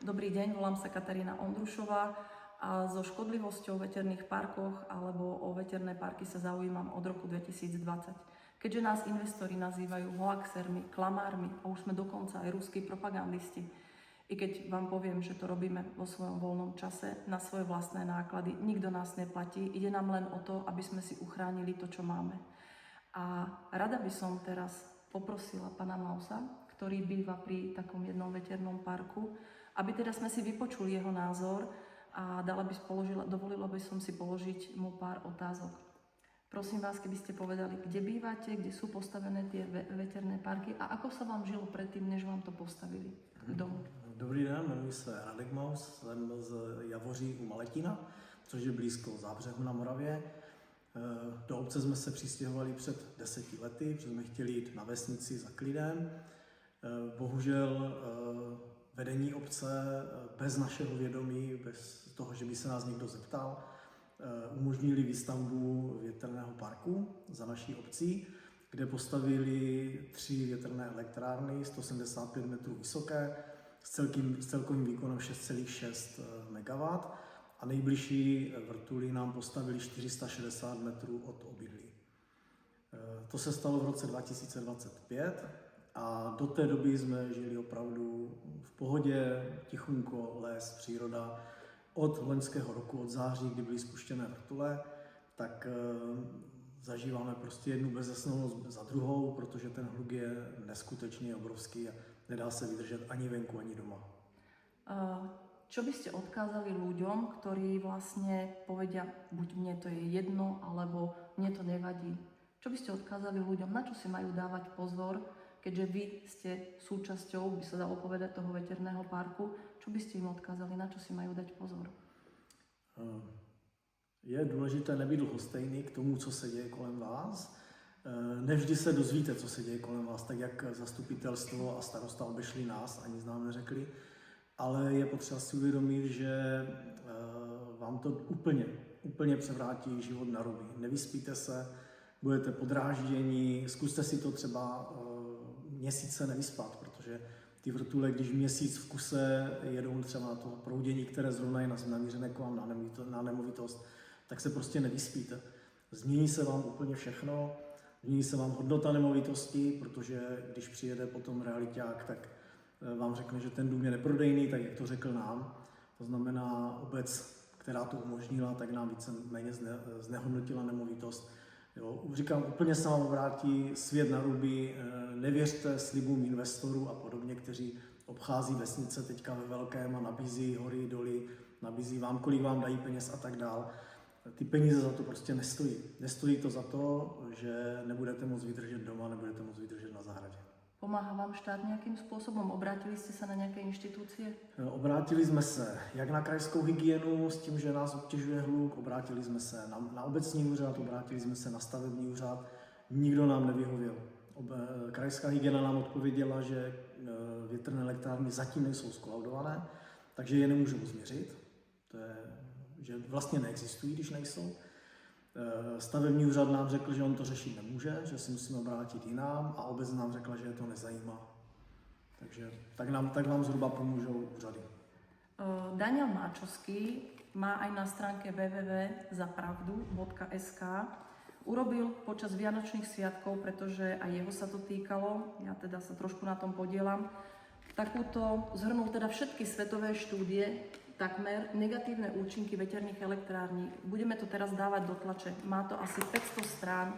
Dobrý deň, volám sa Katarína Ondrušová a so škodlivosťou v veterných parkoch alebo o veterné parky sa zaujímam od roku 2020. Keďže nás investori nazývajú hoaxermi, klamármi a už sme dokonca aj ruskí propagandisti, i keď vám poviem, že to robíme vo svojom voľnom čase na svoje vlastné náklady, nikto nás neplatí, ide nám len o to, aby sme si uchránili to, čo máme. A rada by som teraz poprosila pana Mausa, ktorý býva pri takom jednom veternom parku, aby teda sme si vypočuli jeho názor a dovolila by som si položiť mu pár otázok. Prosím vás, keby ste povedali, kde bývate, kde sú postavené tie veterné parky a ako sa vám žilo predtým, než vám to postavili k domu. Dobrý den, jmenuji se Radek Maus, jsem z Javoří u Maletína, což je blízko Zábřehu na Moravě. Do obce jsme se přistěhovali před 10 lety, protože jsme chtěli jít na vesnici za klidem. Bohužel vedení obce bez našeho vědomí, bez toho, že by se nás někdo zeptal, umožnili výstavbu větrného parku za naší obcí, kde postavili 3 větrné elektrárny, 175 metrů vysoké, s celkovým výkonem 6,6 MW a nejbližší vrtuly nám postavili 460 metrů od obydlí. To se stalo v roce 2025 a do té doby jsme žili opravdu v pohodě, tichunko, les, příroda. Od loňského roku, od září, kdy byly spuštěné vrtule, tak zažíváme prostě jednu bezesnost za druhou, protože ten hluk je neskutečně obrovský a nedá se vydržet ani venku, ani doma. Čo by ste odkázali ľuďom, ktorí vlastne povedia, buď mne to je jedno, alebo mne to nevadí? Čo by ste odkázali ľuďom, na čo si majú dávať pozor, keďže vy ste súčasťou, by sa dalo povedať, toho veterného parku, čo by ste im odkázali, na čo si majú dať pozor? Je důležité nebýt lhostejný k tomu, co se děje kolem vás. Nevždy se dozvíte, co se děje kolem vás, tak jak zastupitelstvo a starosta obešli nás, ani z nám neřekli, ale je potřeba si uvědomit, že vám to úplně převrátí život na ruby. Nevyspíte se, budete podrážděni, zkuste si to třeba měsíce nevyspat, protože ty vrtule, když měsíc v kuse jedou třeba na to proudění, které zrovna je namířené k vám na nemovitost, tak se prostě nevyspíte. Změní se vám úplně všechno, změní se vám hodnota nemovitosti, protože když přijede potom realiťák, tak vám řekne, že ten dům je neprodejný, tak jak to řekl nám. To znamená, obec, která to umožnila, tak nám víceméně znehodnotila nemovitost. Jo, říkám, úplně se vám obrátí svět na ruby, nevěřte slibům investorů a podobně, kteří obchází vesnice teďka ve velkém a nabízí hory, doly, nabízí vám, kolik vám dají peněz a tak dál. Ty peníze za to prostě nestojí. Nestojí to za to, že nebudete moct vydržet doma, nebudete moct vydržet na zahradě. Pomáha vám štát nějakým způsobem? Obrátili jste se na nějaké instituce? Obrátili jsme se jak na krajskou hygienu s tím, že nás obtěžuje hluk, obrátili jsme se na obecní úřad, obrátili jsme se na stavební úřad, nikdo nám nevyhověl. Krajská hygiena nám odpověděla, že větrné elektrárny zatím nejsou skolaudované, takže je nemůžou změřit, že vlastně neexistují, když nejsou. Stavební úřad nám řekl, že on to řešit nemůže, že si musíme obrátit jinam a obec nám řekla, že je to nezajímá. Takže tak vám zhruba pomůžou úřady. Daniel Máčovský má aj na stránke www.zapravdu.sk urobil počas Vianočných sviatkov, pretože aj jeho sa to týkalo, ja teda sa trošku na tom podielam, zhrnul teda všetky svetové štúdie, takmer negatívne účinky veterných elektrární. Budeme to teraz dávať do tlače. Má to asi 500 strán.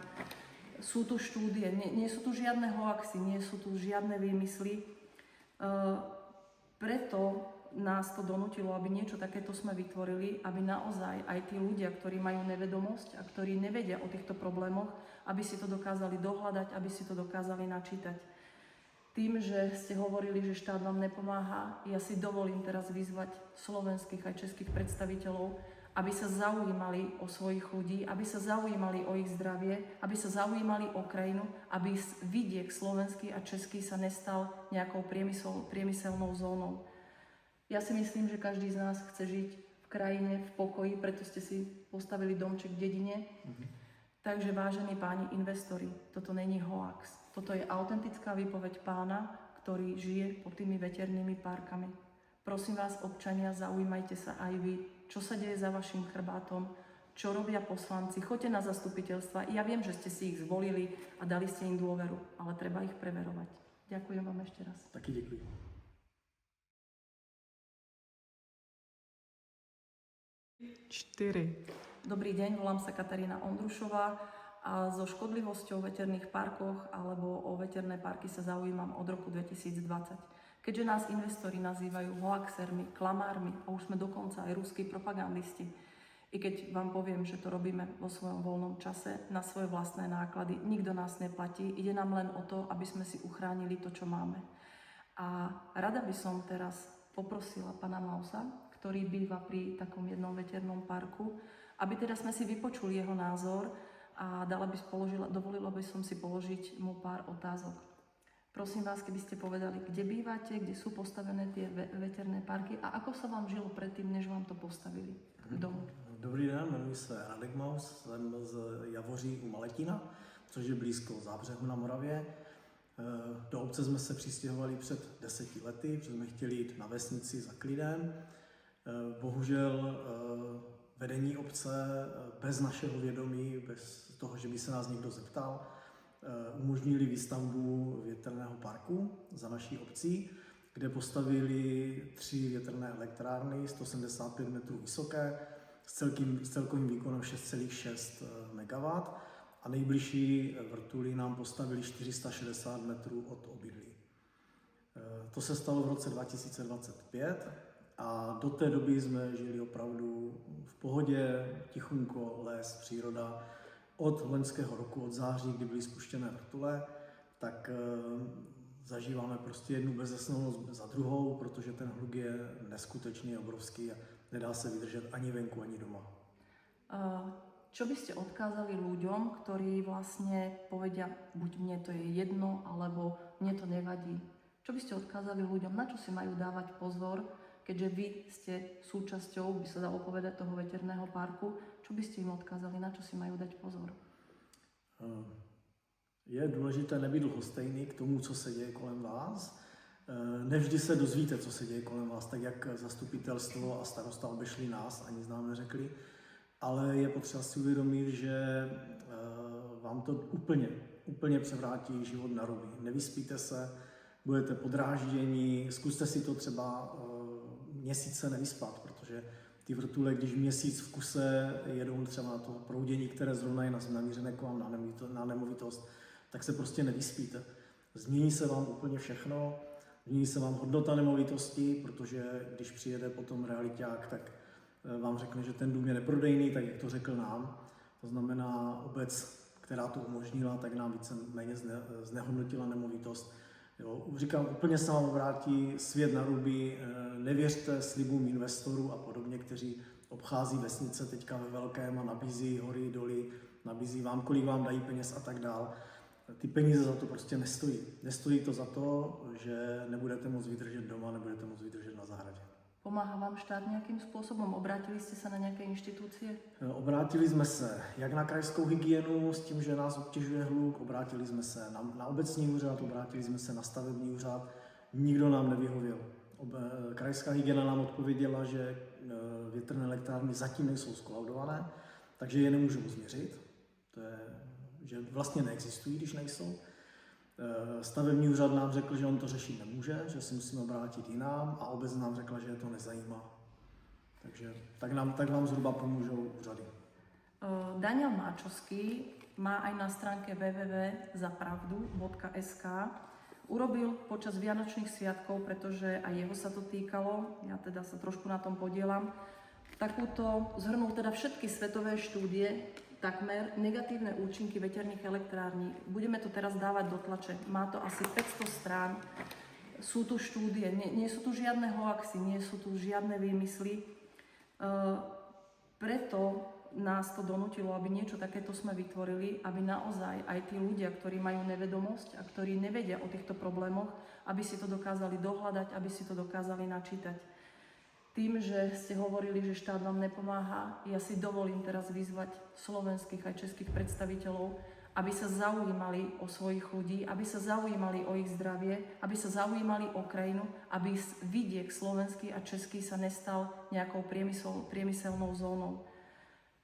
Sú tu štúdie, nie sú tu žiadne hoaxy, nie sú tu žiadne výmysly. Preto nás to donútilo, aby niečo takéto sme vytvorili, aby naozaj aj tí ľudia, ktorí majú nevedomosť a ktorí nevedia o týchto problémoch, aby si to dokázali dohľadať, aby si to dokázali načítať. Tým, že ste hovorili, že štát vám nepomáha, ja si dovolím teraz vyzvať slovenských aj českých predstaviteľov, aby sa zaujímali o svojich ľudí, aby sa zaujímali o ich zdravie, aby sa zaujímali o krajinu, aby vidiek slovenský a český sa nestal nejakou priemyselnou zónou. Ja si myslím, že každý z nás chce žiť v krajine, v pokoji, preto ste si postavili domček v dedine. Takže vážení páni investori, toto není hoax. Toto je autentická výpoveď pána, ktorý žije pod tými veternými parkami. Prosím vás, občania, zaujímajte sa aj vy, čo sa deje za vašim chrbátom, čo robia poslanci. Choďte na zastupiteľstva. Ja viem, že ste si ich zvolili a dali ste im dôveru, ale treba ich preverovať. Ďakujem vám ešte raz. Taky děkuji. Dobrý deň, volám sa Katarína Ondrušová a so škodlivosťou v veterných parkoch alebo o veterné parky sa zaujímam od roku 2020. Keďže nás investori nazývajú hoaxermi, klamármi a už sme dokonca aj ruskí propagandisti, i keď vám poviem, že to robíme vo svojom voľnom čase na svoje vlastné náklady, nikto nás neplatí, ide nám len o to, aby sme si uchránili to, čo máme. A rada by som teraz poprosila pana Mausa, ktorý býva pri takom jednom veternom parku, aby teda sme si vypočuli jeho názor a dovolila by som si položiť mu pár otázok. Prosím vás, keby ste povedali, kde bývate, kde sú postavené tie veterné parky a ako sa vám žilo predtým, než vám to postavili k domu. Dobrý den, jmenuji se Radek Maus, jsem z Javoří u Maletina, což je blízko Zábřehu na Moravě. Do obce jsme se přistěhovali před 10 lety, protože jsme chtěli jít na vesnici za klidem. Bohužel vedení obce bez našeho vědomí, bez toho, že by se nás někdo zeptal, umožnili výstavbu větrného parku za naší obcí, kde postavili 3 větrné elektrárny, 175 metrů vysoké, s celkovým výkonem 6,6 MW a nejbližší vrtuly nám postavili 460 metrů od obydlí. To se stalo v roce 2025 a do té doby jsme žili opravdu v pohodě, tichunko, les, příroda. Od loňského roku, od září, kdy byly spuštěné vrtule, tak zažíváme prostě jednu bezesnost za druhou, protože ten hluk je neskutečně obrovský a nedá se vydržet ani venku, ani doma. Čo by ste odkázali ľuďom, ktorí vlastne povedia, buď mne to je jedno, alebo mne to nevadí? Čo by ste odkázali ľuďom, na čo si majú dávať pozor, keďže vy ste súčasťou, by sa dalo povedať, toho veterného parku, čo by ste im odkázali, na čo si majú dať pozor? Je důležité nebýt lhostejný k tomu, co se děje kolem vás. Nevždy se dozvíte, co se děje kolem vás, tak jak zastupitelstvo a starosta obešli nás, ani z nám neřekli, ale je potřeba si uvědomit, že vám to úplně převrátí život na ruby. Nevyspíte se, budete podrážděni, zkuste si to třeba měsíce nevyspat, protože ty vrtule, když měsíc v kuse jedou třeba na to proudění, které zrovna je namířené k vám na nemovitost, tak se prostě nevyspíte. Změní se vám úplně všechno, změní se vám hodnota nemovitosti, protože když přijede potom realiťák, tak vám řekne, že ten dům je neprodejný, tak jak to řekl nám. To znamená, obec, která to umožnila, tak nám víceméně znehodnotila nemovitost. Jo, říkám, úplně se vám obrátí svět na ruby, nevěřte slibům investorů a podobně, kteří obchází vesnice teďka ve velkém a nabízí hory, doly, nabízí vám, kolik vám dají peněz a tak dál. Ty peníze za to prostě nestojí. Nestojí to za to, že nebudete moct vydržet doma, nebudete moct vydržet na zahradě. Pomáhá vám štát nějakým způsobem? Obrátili jste se na nějaké instituce? Obrátili jsme se jak na krajskou hygienu s tím, že nás obtěžuje hluk, obrátili jsme se na obecní úřad, obrátili jsme se na stavební úřad, nikdo nám nevyhověl. Krajská hygiena nám odpověděla, že větrné elektrárny zatím nejsou skolaudované, takže je nemůžou změřit, že vlastně neexistují, když nejsou. Stavební úřad nám řekl, že on to řešit nemůže, že si musíme obrátit jinam a obec nám řekla, že je to nezajímá. Takže tak vám zhruba pomůžou úřady. Daniel Máčovský má aj na stránke www.zapravdu.sk urobil počas Vianočných sviatkov, pretože aj jeho sa to týkalo, ja teda sa trošku na tom podielam, zhrnul teda všetky svetové štúdie, takmer negatívne účinky veterných elektrární. Budeme to teraz dávať do tlače. Má to asi 500 strán. Sú tu štúdie, nie sú tu žiadne hoaxy, nie sú tu žiadne výmysly. Preto nás to donútilo, aby niečo takéto sme vytvorili, aby naozaj aj tí ľudia, ktorí majú nevedomosť a ktorí nevedia o týchto problémoch, aby si to dokázali dohľadať, aby si to dokázali načítať. Tým, že ste hovorili, že štát vám nepomáha, ja si dovolím teraz vyzvať slovenských aj českých predstaviteľov, aby sa zaujímali o svojich ľudí, aby sa zaujímali o ich zdravie, aby sa zaujímali o krajinu, aby vidiek slovenský a český sa nestal nejakou priemyselnou zónou.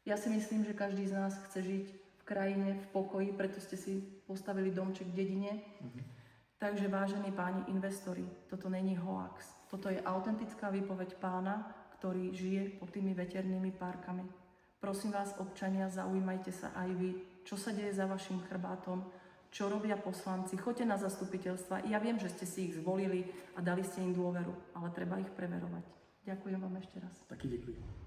Ja si myslím, že každý z nás chce žiť v krajine, v pokoji, preto ste si postavili domček v dedine. Takže vážení páni investori, toto není hoax. Toto je autentická výpoveď pána, ktorý žije pod tými veternými parkami. Prosím vás, občania, zaujímajte sa aj vy, čo sa deje za vašim chrbátom, čo robia poslanci. Choďte na zastupiteľstva. Ja viem, že ste si ich zvolili a dali ste im dôveru, ale treba ich preverovať. Ďakujem vám ešte raz. Taky děkuji.